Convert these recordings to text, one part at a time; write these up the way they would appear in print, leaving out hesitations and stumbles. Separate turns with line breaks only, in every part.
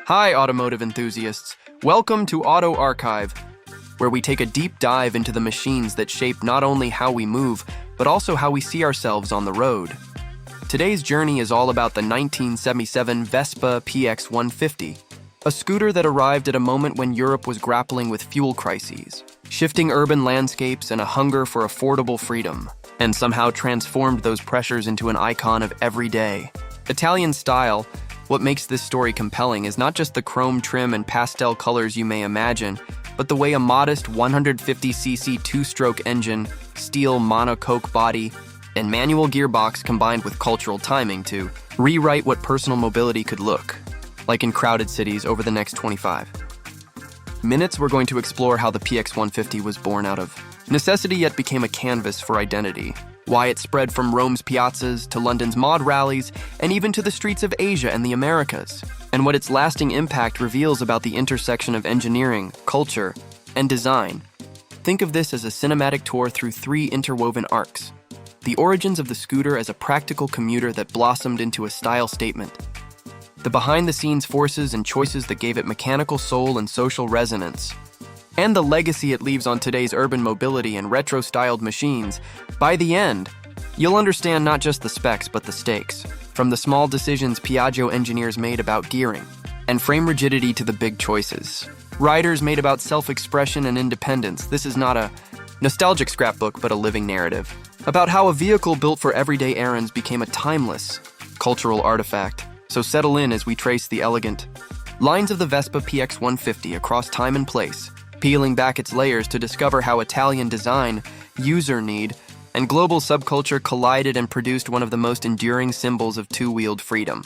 Hi, automotive enthusiasts. Welcome to Auto Archive, where we take a deep dive into the machines that shape not only how we move, but also how we see ourselves on the road. Today's journey is all about the 1977 Vespa PX150, a scooter that arrived at a moment when Europe was grappling with fuel crises, shifting urban landscapes and a hunger for affordable freedom, and somehow transformed those pressures into an icon of everyday Italian style. What makes this story compelling is not just the chrome trim and pastel colors you may imagine, but the way a modest 150cc two-stroke engine, steel monocoque body, and manual gearbox combined with cultural timing to rewrite what personal mobility could look like in crowded cities over the next 25 minutes. We're going to explore how the PX150 was born out of necessity yet became a canvas for identity, why it spread from Rome's piazzas to London's mod rallies and even to the streets of Asia and the Americas, and what its lasting impact reveals about the intersection of engineering, culture, and design. Think of this as a cinematic tour through three interwoven arcs. The origins of the scooter as a practical commuter that blossomed into a style statement. The behind-the-scenes forces and choices that gave it mechanical soul and social resonance. And the legacy it leaves on today's urban mobility and retro-styled machines. By the end, you'll understand not just the specs but the stakes, from the small decisions Piaggio engineers made about gearing and frame rigidity to the big choices riders made about self-expression and independence. This is not a nostalgic scrapbook but a living narrative about how a vehicle built for everyday errands became a timeless cultural artifact. So settle in as we trace the elegant lines of the Vespa PX150 across time and place, peeling back its layers to discover how Italian design, user need, and global subculture collided and produced one of the most enduring symbols of two-wheeled freedom.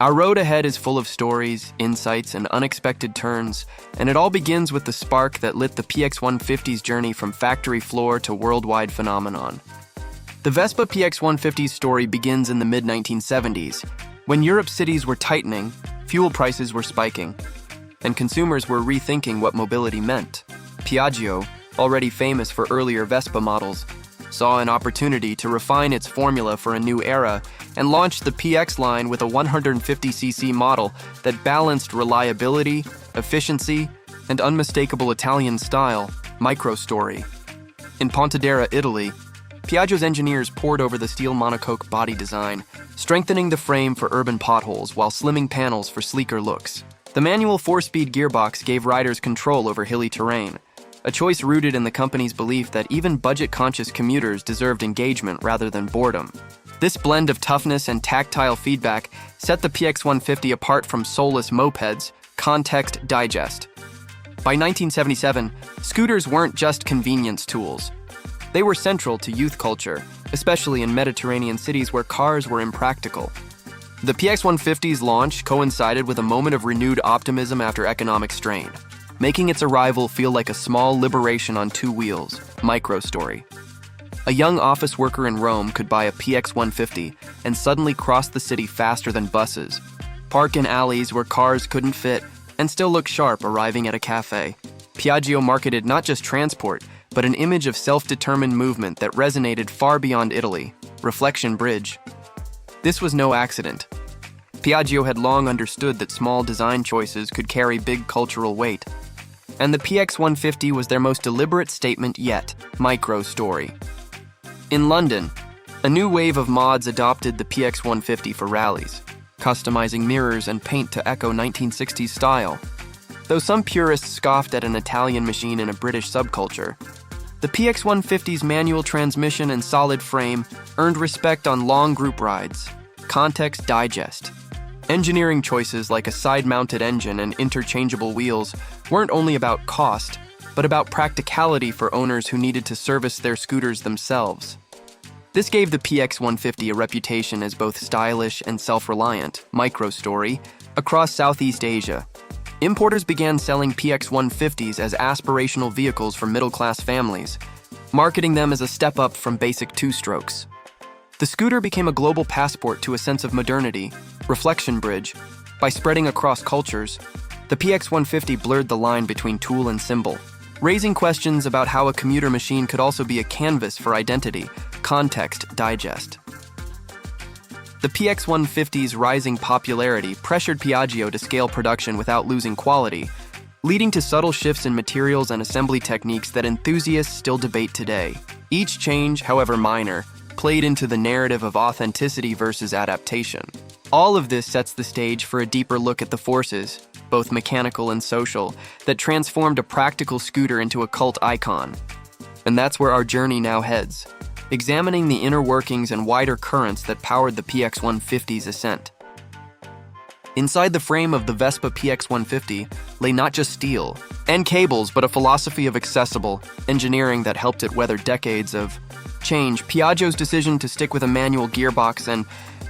Our road ahead is full of stories, insights, and unexpected turns, and it all begins with the spark that lit the PX150's journey from factory floor to worldwide phenomenon. The Vespa PX150's story begins in the mid-1970s, when Europe's cities were tightening, fuel prices were spiking, and consumers were rethinking what mobility meant. Piaggio, already famous for earlier Vespa models, saw an opportunity to refine its formula for a new era and launched the PX line with a 150cc model that balanced reliability, efficiency, and unmistakable Italian style, micro-story. In Pontedera, Italy, Piaggio's engineers pored over the steel monocoque body design, strengthening the frame for urban potholes while slimming panels for sleeker looks. The manual 4-speed gearbox gave riders control over hilly terrain, a choice rooted in the company's belief that even budget-conscious commuters deserved engagement rather than boredom. This blend of toughness and tactile feedback set the PX150 apart from soulless mopeds, context digest. By 1977, scooters weren't just convenience tools. They were central to youth culture, especially in Mediterranean cities where cars were impractical. The PX150's launch coincided with a moment of renewed optimism after economic strain, making its arrival feel like a small liberation on two wheels, micro-story. A young office worker in Rome could buy a PX150 and suddenly cross the city faster than buses, park in alleys where cars couldn't fit, and still look sharp arriving at a cafe. Piaggio marketed not just transport, but an image of self-determined movement that resonated far beyond Italy, Reflection Bridge. This was no accident. Piaggio had long understood that small design choices could carry big cultural weight, and the PX150 was their most deliberate statement yet, micro-story. In London, a new wave of mods adopted the PX150 for rallies, customizing mirrors and paint to echo 1960s style. Though some purists scoffed at an Italian machine in a British subculture, the PX150's manual transmission and solid frame earned respect on long group rides. Context digest. Engineering choices like a side-mounted engine and interchangeable wheels weren't only about cost, but about practicality for owners who needed to service their scooters themselves. This gave the PX150 a reputation as both stylish and self-reliant, micro-story, across Southeast Asia. Importers began selling PX150s as aspirational vehicles for middle-class families, marketing them as a step up from basic two-strokes. The scooter became a global passport to a sense of modernity, reflection bridge. By spreading across cultures, the PX150 blurred the line between tool and symbol, raising questions about how a commuter machine could also be a canvas for identity, context digest. The PX150's rising popularity pressured Piaggio to scale production without losing quality, leading to subtle shifts in materials and assembly techniques that enthusiasts still debate today. Each change, however minor, played into the narrative of authenticity versus adaptation. All of this sets the stage for a deeper look at the forces, both mechanical and social, that transformed a practical scooter into a cult icon. And that's where our journey now heads, examining the inner workings and wider currents that powered the PX150's ascent. Inside the frame of the Vespa PX150 lay not just steel and cables, but a philosophy of accessible engineering that helped it weather decades of change. Piaggio's decision to stick with a manual gearbox and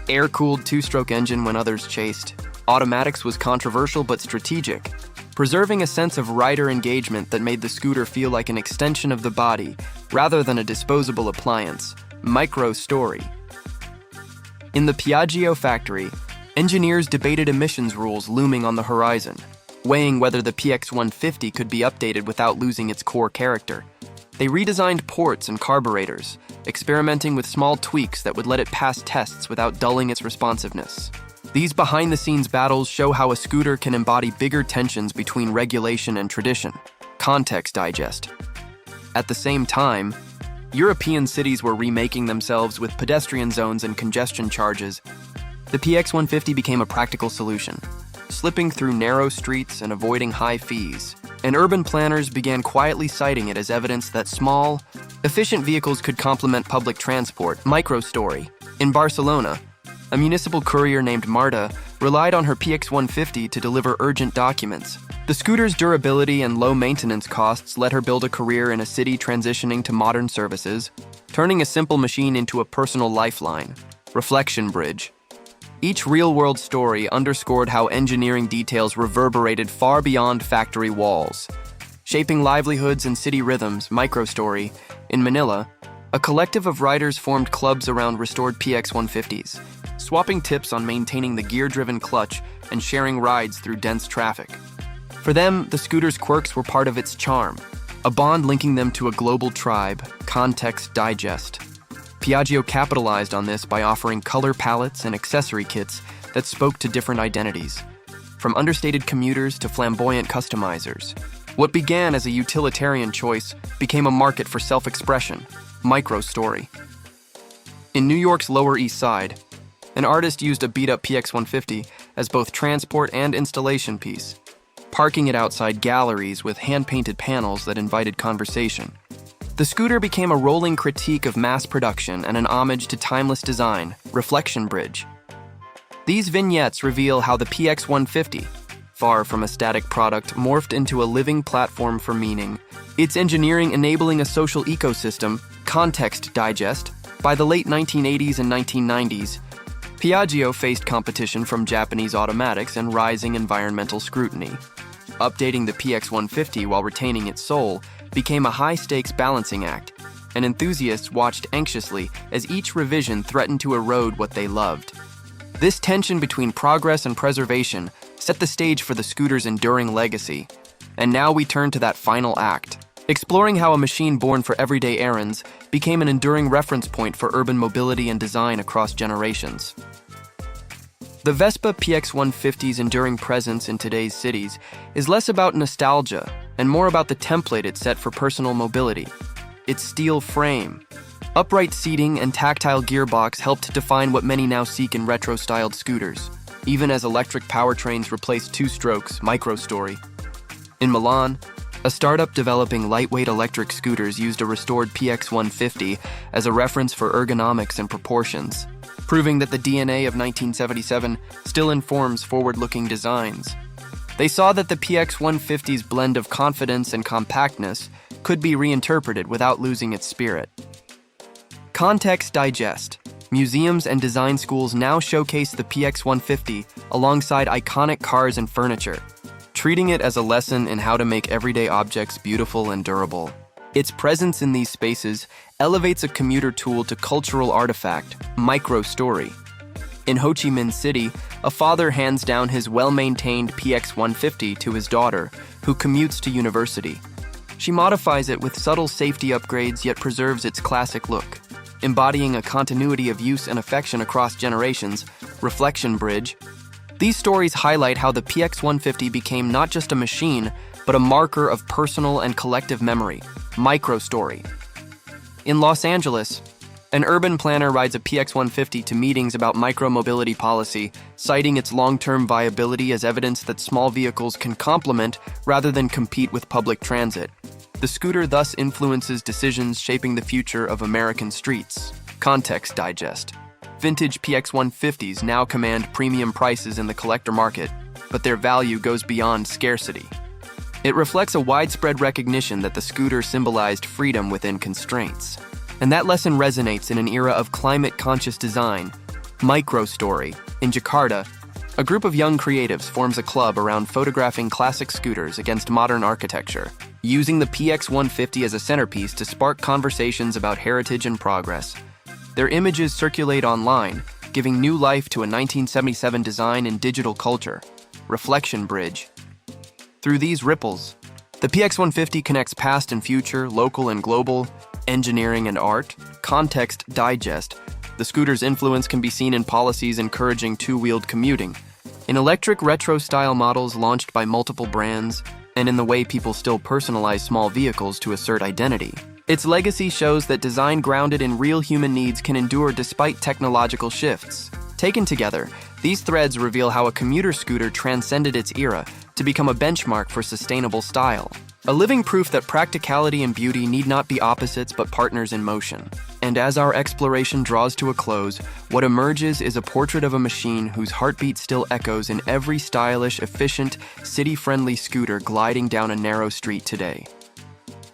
air-cooled two-stroke engine when others chased automatics was controversial but strategic, preserving a sense of rider engagement that made the scooter feel like an extension of the body rather than a disposable appliance. Micro story. In the Piaggio factory, engineers debated emissions rules looming on the horizon, weighing whether the PX150 could be updated without losing its core character. They redesigned ports and carburetors, experimenting with small tweaks that would let it pass tests without dulling its responsiveness. These behind-the-scenes battles show how a scooter can embody bigger tensions between regulation and tradition. Context digest. At the same time, European cities were remaking themselves with pedestrian zones and congestion charges. The PX150 became a practical solution, slipping through narrow streets and avoiding high fees. And urban planners began quietly citing it as evidence that small, efficient vehicles could complement public transport. Micro-story. In Barcelona, a municipal courier named Marta relied on her PX150 to deliver urgent documents. The scooter's durability and low maintenance costs let her build a career in a city transitioning to modern services, turning a simple machine into a personal lifeline. Reflection bridge. Each real-world story underscored how engineering details reverberated far beyond factory walls, shaping livelihoods and city rhythms. Micro-story. In Manila, a collective of riders formed clubs around restored PX150s, swapping tips on maintaining the gear-driven clutch and sharing rides through dense traffic. For them, the scooter's quirks were part of its charm, a bond linking them to a global tribe. Context digest. Piaggio capitalized on this by offering color palettes and accessory kits that spoke to different identities, from understated commuters to flamboyant customizers. What began as a utilitarian choice became a market for self-expression. Micro-story. In New York's Lower East Side, an artist used a beat-up PX150 as both transport and installation piece, parking it outside galleries with hand-painted panels that invited conversation. The scooter became a rolling critique of mass production and an homage to timeless design. Reflection bridge. These vignettes reveal how the PX150, far from a static product, morphed into a living platform for meaning, its engineering enabling a social ecosystem. Context digest. By the late 1980s and 1990s, Piaggio faced competition from Japanese automatics and rising environmental scrutiny. Updating the PX150 while retaining its soul became a high-stakes balancing act, and enthusiasts watched anxiously as each revision threatened to erode what they loved. This tension between progress and preservation set the stage for the scooter's enduring legacy. And now we turn to that final act, exploring how a machine born for everyday errands became an enduring reference point for urban mobility and design across generations. The Vespa PX150's enduring presence in today's cities is less about nostalgia and more about the template it set for personal mobility. Its steel frame, upright seating, and tactile gearbox helped define what many now seek in retro-styled scooters, even as electric powertrains replaced two-strokes. Micro-story. In Milan, a startup developing lightweight electric scooters used a restored PX150 as a reference for ergonomics and proportions, proving that the DNA of 1977 still informs forward-looking designs. They saw that the PX150's blend of confidence and compactness could be reinterpreted without losing its spirit. Context digest. Museums and design schools now showcase the PX150 alongside iconic cars and furniture, treating it as a lesson in how to make everyday objects beautiful and durable. Its presence in these spaces elevates a commuter tool to cultural artifact. Micro-story. In Ho Chi Minh City, a father hands down his well-maintained PX150 to his daughter, who commutes to university. She modifies it with subtle safety upgrades yet preserves its classic look. embodying a continuity of use and affection across generations, reflection bridge. These stories highlight how the PX150 became not just a machine, but a marker of personal and collective memory. Micro-story. In Los Angeles, an urban planner rides a PX150 to meetings about micro-mobility policy, citing its long-term viability as evidence that small vehicles can complement rather than compete with public transit. The scooter thus influences decisions shaping the future of American streets. Context digest. Vintage PX150s now command premium prices in the collector market, but their value goes beyond scarcity. It reflects a widespread recognition that the scooter symbolized freedom within constraints. And that lesson resonates in an era of climate-conscious design. Micro-story. In Jakarta, a group of young creatives forms a club around photographing classic scooters against modern architecture, using the PX150 as a centerpiece to spark conversations about heritage and progress. Their images circulate online, giving new life to a 1977 design in digital culture. Reflection bridge. Through these ripples, the PX150 connects past and future, local and global, engineering and art. Context digest. The scooter's influence can be seen in policies encouraging two-wheeled commuting, in electric retro-style models launched by multiple brands, and in the way people still personalize small vehicles to assert identity. Its legacy shows that design grounded in real human needs can endure despite technological shifts. Taken together, these threads reveal how a commuter scooter transcended its era to become a benchmark for sustainable style. A living proof that practicality and beauty need not be opposites but partners in motion. And as our exploration draws to a close, what emerges is a portrait of a machine whose heartbeat still echoes in every stylish, efficient, city-friendly scooter gliding down a narrow street today.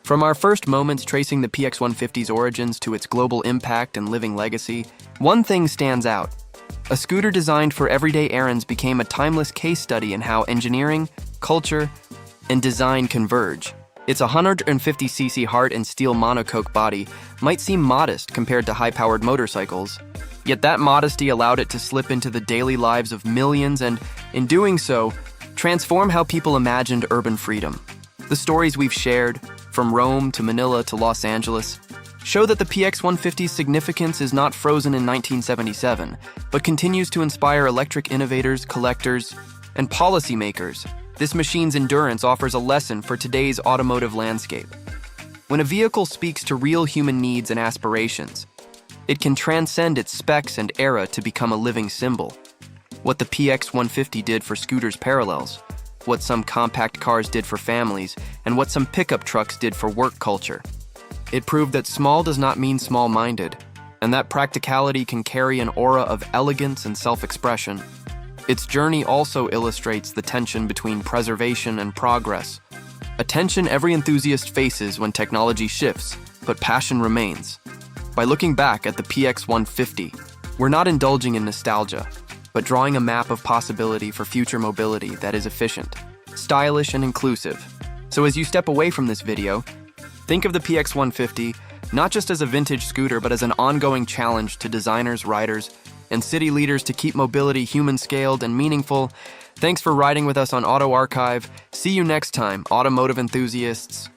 From our first moments tracing the PX150's origins to its global impact and living legacy, one thing stands out. A scooter designed for everyday errands became a timeless case study in how engineering, culture, and design converge. Its 150cc heart and steel monocoque body might seem modest compared to high-powered motorcycles, yet that modesty allowed it to slip into the daily lives of millions and, in doing so, transform how people imagined urban freedom. The stories we've shared, from Rome to Manila to Los Angeles, show that the PX150's significance is not frozen in 1977, but continues to inspire electric innovators, collectors, and policymakers. This machine's endurance offers a lesson for today's automotive landscape. When a vehicle speaks to real human needs and aspirations, it can transcend its specs and era to become a living symbol. What the PX150 did for scooters parallels, what some compact cars did for families, and what some pickup trucks did for work culture. It proved that small does not mean small-minded, and that practicality can carry an aura of elegance and self-expression. Its journey also illustrates the tension between preservation and progress, a tension every enthusiast faces when technology shifts, but passion remains. By looking back at the PX150, we're not indulging in nostalgia, but drawing a map of possibility for future mobility that is efficient, stylish, and inclusive. So as you step away from this video, think of the PX150 not just as a vintage scooter, but as an ongoing challenge to designers, riders, and city leaders to keep mobility human-scaled and meaningful. Thanks for riding with us on Auto Archive. See you next time, automotive enthusiasts.